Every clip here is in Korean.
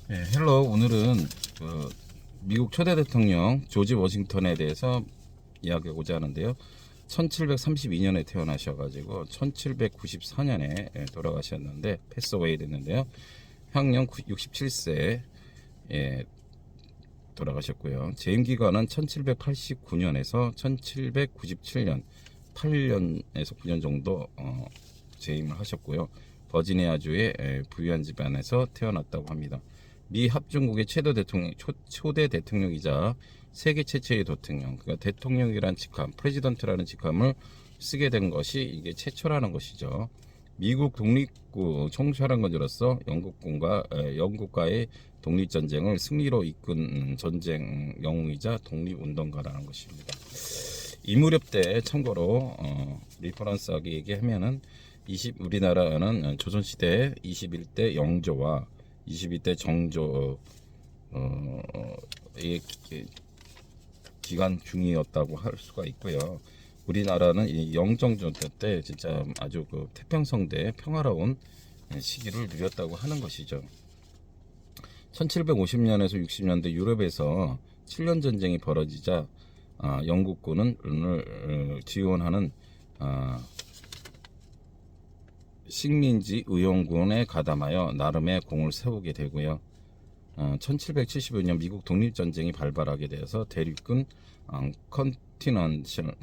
네, 헬로. 오늘은 그 미국 초대 대통령 조지 워싱턴에 대해서 이야기하고자 하는데요. 1732년에 태어나셔가지고 1794년에 돌아가셨는데 패스웨이 됐는데요. 향년 67세에 돌아가셨고요. 재임 기간은 1789년에서 1797년, 8년에서 9년 정도 재임을 하셨고요. 버지니아주의 부유한 집안에서 태어났다고 합니다. 미 합중국의 초대 대통령이자 세계 최초의 대통령, 그러니까 대통령이란 직함, 프레지던트라는 직함을 쓰게 된 것이 이게 최초라는 것이죠. 미국 독립구 총사령관으로서 영국과의 독립전쟁을 승리로 이끈 전쟁 영웅이자 독립운동가라는 것입니다. 이 무렵 때 참고로 리퍼런스하게 얘기하면은 우리나라는 조선시대 21대 영조와 22대 정조 의 기간 중이었다고 할 수가 있고요. 우리나라는 이 영정조 때 진짜 아주 그 태평성대 평화로운 시기를 누렸다고 하는 것이죠. 1750년에서 60년대 유럽에서 7년 전쟁이 벌어지자 영국군은 지원하는 식민지 의용군에 가담하여 나름의 공을 세우게 되고요. 1775년 미국 독립전쟁이 발발하게 되어서 대륙군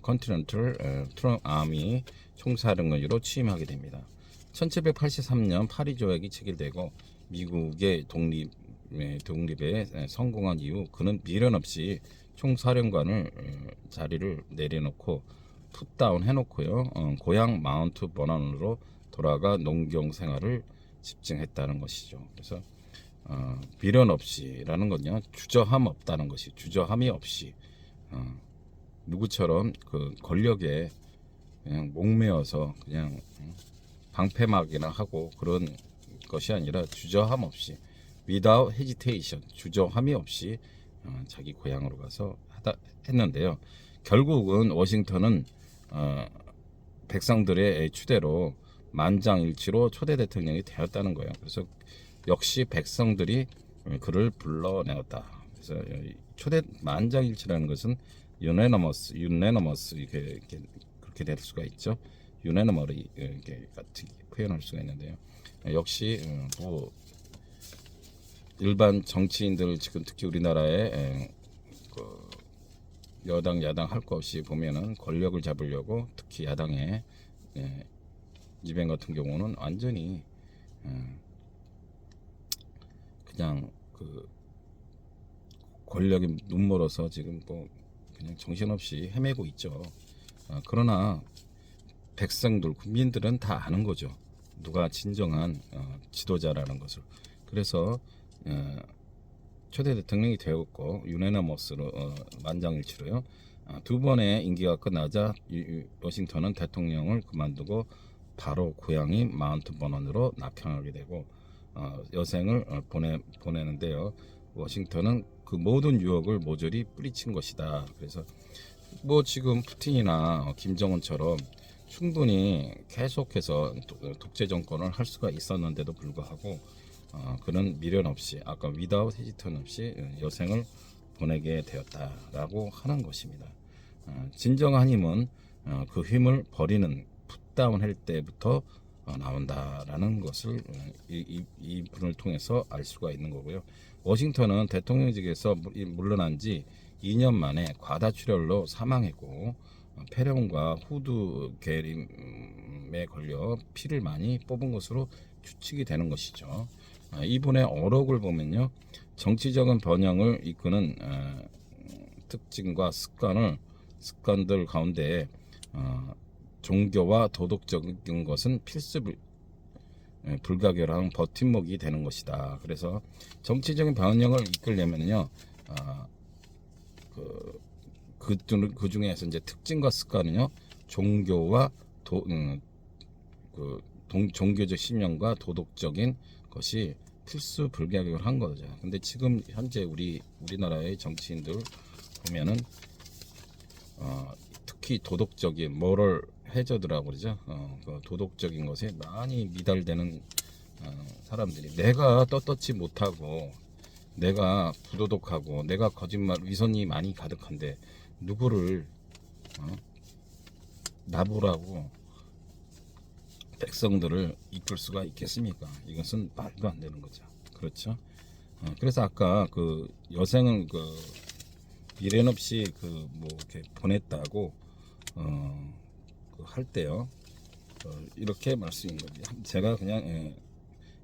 컨티넨털 트럼프 아미 총사령관으로 취임하게 됩니다. 1783년 파리 조약이 체결되고 미국의 독립에 성공한 이후 그는 미련 없이 총사령관을 자리를 내려놓고 풋다운 해놓고요. 고향 마운트 버넌으로 돌아가 농경 생활을 집중했다는 것이죠. 그래서 미련 없이라는 건요, 주저함 없다는 것이, 주저함이 없이 누구처럼 그 권력에 그냥 목매어서 그냥 방패막이나 하고 그런 것이 아니라 주저함 없이 without hesitation, 주저함이 없이 자기 고향으로 가서 했는데요. 결국은 워싱턴은 백성들의 추대로 만장일치로 초대 대통령이 되었다는 거예요. 그래서 역시 백성들이 그를 불러내었다. 그래서 초대 만장일치라는 것은 유네너머스 이렇게 그렇게 될 수가 있죠. 유네너머리 이렇게 같이 표현할 수가 있는데요. 역시 뭐 일반 정치인들 지금 특히 우리나라에 그 여당 야당 할 거 없이 보면은 권력을 잡으려고 특히 야당의 이벤 같은 경우는 완전히 그냥 그 권력에 눈멀어서 지금 뭐 그냥 정신없이 헤매고 있죠. 그러나 백성들, 국민들은 다 아는 거죠. 누가 진정한 지도자라는 것을. 그래서 초대 대통령이 되었고 유네너머스로 만장일치로요. 두 번의 임기가 끝나자 워싱턴은 대통령을 그만두고 바로 고향인 마운트 버넌으로 낙향하게 되고 여생을 보내는데요. 워싱턴은 그 모든 유혹을 모조리 뿌리친 것이다. 그래서 뭐 지금 푸틴이나 김정은처럼 충분히 계속해서 독재 정권을 할 수가 있었는데도 불구하고 그는 미련 없이 아까 without hesitation 없이 여생을 보내게 되었다라고 하는 것입니다. 진정한 힘은 그 힘을 버리는 풋다운 할 때부터 나온다라는 것을 이 분을 통해서 알 수가 있는 거고요. 워싱턴은 대통령직에서 물러난 지 2년 만에 과다출혈로 사망했고 폐렴과 후두 계림에 걸려 피를 많이 뽑은 것으로 추측이 되는 것이죠. 이분의 어록을 보면요, 정치적인 번영을 이끄는 특징과 습관들 가운데 종교와 도덕적인 것은 필수 불가결한 버팀목이 되는 것이다. 그래서 정치적인 번영을 이끌려면요, 그 중에서 이제 특징과 습관은요, 종교와 종교적 신념과 도덕적인 것이 필수 불가결한 거죠. 근데 지금 현재 우리나라의 정치인들 보면은 특히 도덕적인 모럴 해저드라고 그러죠. 그 도덕적인 것에 많이 미달되는 사람들이 내가 떳떳지 못하고 내가 부도덕하고 내가 거짓말 위선이 많이 가득한데 누구를 나부라고 백성들을 이끌 수가 있겠습니까? 이것은 말도 안 되는 거죠. 그렇죠? 그래서 아까 그 여생을 그 미련 없이 그 뭐 이렇게 보냈다고 그할 때요. 이렇게 말씀인 거지. 제가 그냥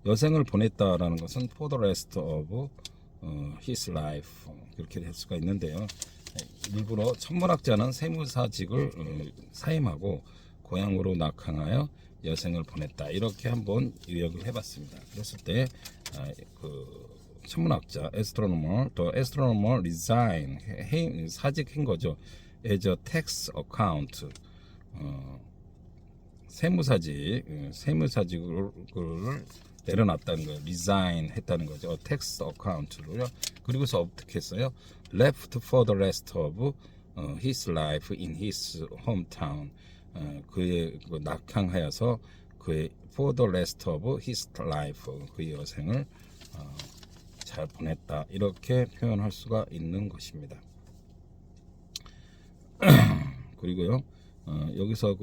여생을 보냈다라는 것은 for the rest of his life 이렇게 될 수가 있는데요. 일부러 천문학자는 세무사직을 사임하고 고향으로 낙항하여 여생을 보냈다 이렇게 한번 의역을 해봤습니다. 그랬을 때 그 천문학자 astronomer the astronomer resign 사직한 거죠. as a tax account 세무사직을 내려놨다는 거예요. resign 했다는 거죠. tax account로요. 그리고서 어떻게 했어요? left for the rest of his life in his hometown. 그의 그 낙항하여서 그의 for the rest of his life 그 여생을 잘 보냈다 이렇게 표현할 수가 있는 것입니다. 그리고요 여기서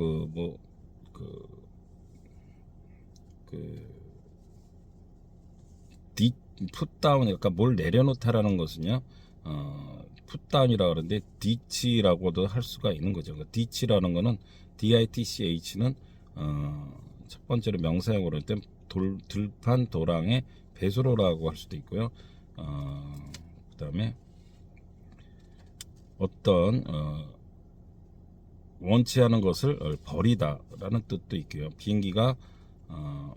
풋다운 그러니까 뭘 내려놓다라는 것은요 풋다운이라고 그러는데 ditch라고도 할 수가 있는 거죠. ditch라는 거는 ditch는 첫 번째로 명사용으로 할 때 들판 도랑의 배수로라고 할 수도 있고요. 그 다음에 어떤 원치 않은 것을 버리다 라는 뜻도 있고요. 비행기가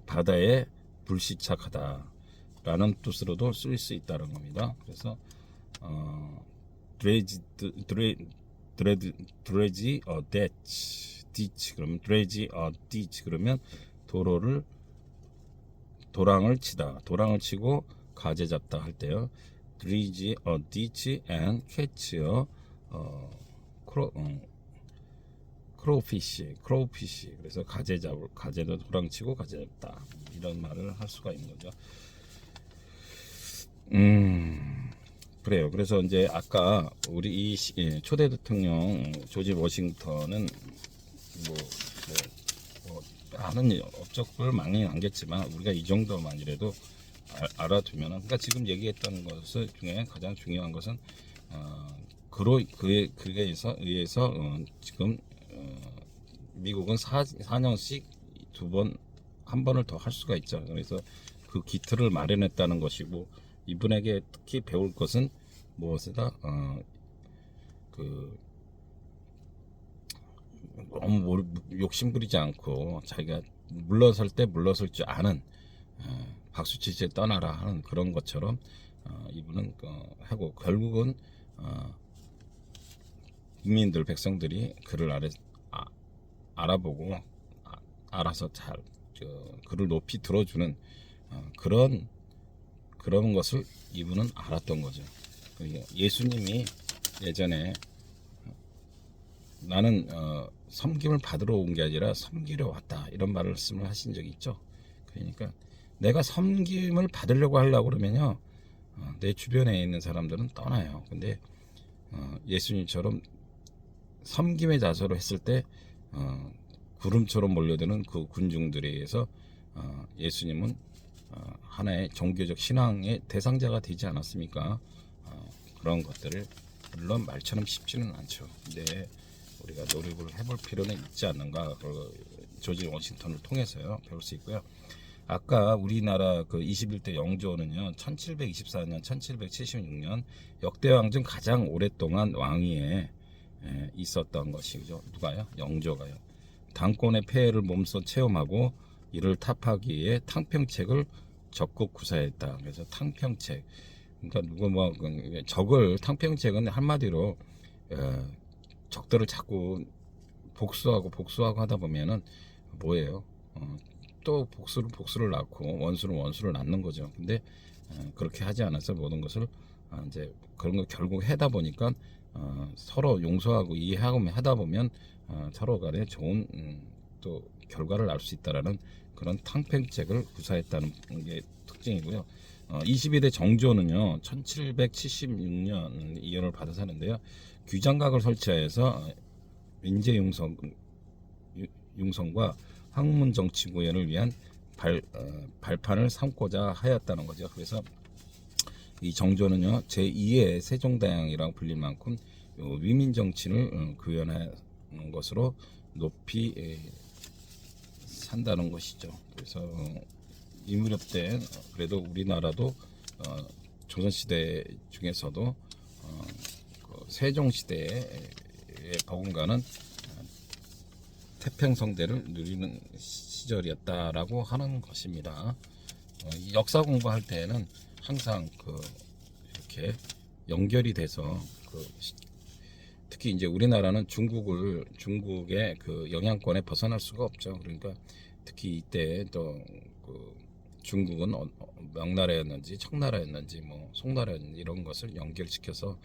바다에 불시착하다 라는 뜻으로도 쓰일 수 있다는 겁니다. 그래서 dredge a ditch 그러면 dredge a ditch 그러면 도랑을 치다 도랑을 치고 가재 잡다 할 때요. dredge a ditch and catch a crowfish 그래서 가재도 도랑치고 가재 잡다 이런 말을 할 수가 있는 거죠. 그래요. 그래서 이제 아까 우리 이 초대 대통령 조지 워싱턴은 많은 업적을 많이 남겼지만 우리가 이 정도만이라도 알아두면 그러니까 지금 얘기했던 것을 중에 가장 중요한 것은 그에 의해서 지금 미국은 4년씩 한 번을 더 할 수가 있죠. 그래서 그 기틀을 마련했다는 것이고 이분에게 특히 배울 것은 무엇이다? 너무 욕심부리지 않고 자기가 물러설 때 물러설 줄 아는 박수치지 떠나라 하는 그런 것처럼 이분은 하고 결국은 국민들 백성들이 그를 알아보고 알아서 잘 그를 높이 들어주는 그런 것을 이분은 알았던 거죠. 예수님이 예전에 나는 섬김을 받으러 온 게 아니라 섬기러 왔다 이런 말씀을 하신 적이 있죠. 그러니까 내가 섬김을 받으려고 하려고 그러면요 내 주변에 있는 사람들은 떠나요. 근데 예수님처럼 섬김의 자세로 했을 때 구름처럼 몰려드는 그 군중들에 의해서 예수님은 하나의 종교적 신앙의 대상자가 되지 않았습니까? 그런 것들을 물론 말처럼 쉽지는 않죠. 근데 우리가 노력을 해볼 필요는 있지 않는가? 조지 워싱턴을 통해서요 배울 수 있고요. 아까 우리나라 그 21대 영조는요 1724년, 1776년 역대 왕 중 가장 오랫동안 왕위에 있었던 것이죠. 누가요? 영조가요. 당권의 폐해를 몸소 체험하고 이를 타파하기 위해 탕평책을 적극 구사했다. 그래서 탕평책, 그러니까 탕평책은 한마디로 적들을 자꾸 복수하고 하다 보면은 뭐예요? 또 복수를 낳고 원수를 낳는 거죠. 근데 그렇게 하지 않아서 모든 것을 이제 그런 거 결국 하다 보니까 서로 용서하고 이해하고 하다 보면 서로 간에 좋은 또 결과를 알 수 있다라는 그런 탕평책을 구사했다는 게 특징이고요. 22대 정조는요 1776년 이혼을 받아서 하는데요. 규장각을 설치하여서 인재융성과 학문정치구현을 위한 발판을 삼고자 하였다는 거죠. 그래서 이 정조는요 제2의 세종대왕이라고 불릴 만큼 위민정치를 구현하는 것으로 높이 산다는 것이죠. 그래서 이 무렵 때 그래도 우리나라도 조선시대 중에서도 그 세종시대의 버금가는 태평성대를 누리는 시절이었다라고 하는 것입니다. 이 역사 공부할 때는 항상 이렇게 연결이 돼서 특히 이제 우리나라는 중국의 그 영향권에 벗어날 수가 없죠. 그러니까 특히 이때 또 중국은 명나라였는지 청나라였는지 뭐 송나라였는지 이런 것을 연결시켜서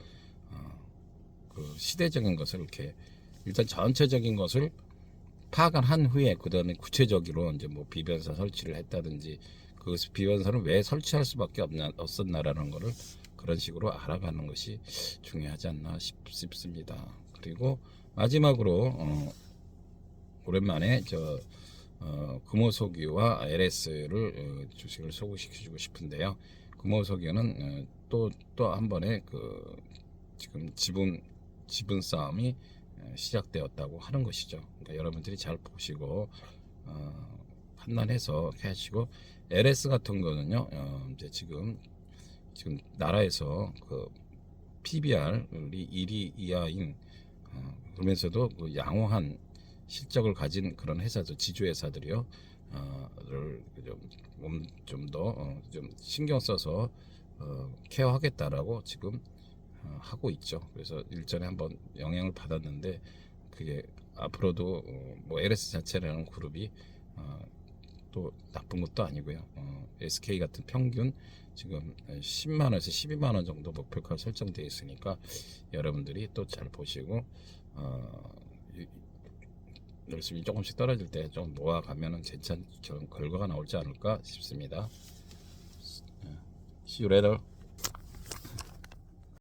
그 시대적인 것을 이렇게 일단 전체적인 것을 파악을 한 후에 그다음에 구체적으로 이제 뭐 비변사 설치를 했다든지 그 비변사를 왜 설치할 수밖에 없었나라는 거를 그런 식으로 알아가는 것이 중요하지 않나 싶습니다. 그리고 마지막으로 오랜만에 금호석유와 LS를 주식을 소개시켜주고 싶은데요. 금호석유는 또 한 번에 지금 지분 싸움이 시작되었다고 하는 것이죠. 그러니까 여러분들이 잘 보시고 판단해서 하시고 LS 같은 거는요. 이제 지금 나라에서 PBR이 1위 이하인 그러면서도 양호한 실적을 가진 그런 회사들, 지주회사들이요, 좀 더 좀 신경 써서 케어하겠다라고 지금 하고 있죠. 그래서 일전에 한번 영향을 받았는데 그게 앞으로도 뭐 LS 자체라는 그룹이 또 나쁜 것도 아니고요. SK 같은 평균 지금 10만 원에서 12만 원 정도 목표가 설정되어 있으니까 여러분들이 또 잘 보시고 열심히 조금씩 떨어질 때 좀 모아가면은 괜찮은 결과가 나올지 않을까 싶습니다. See you later.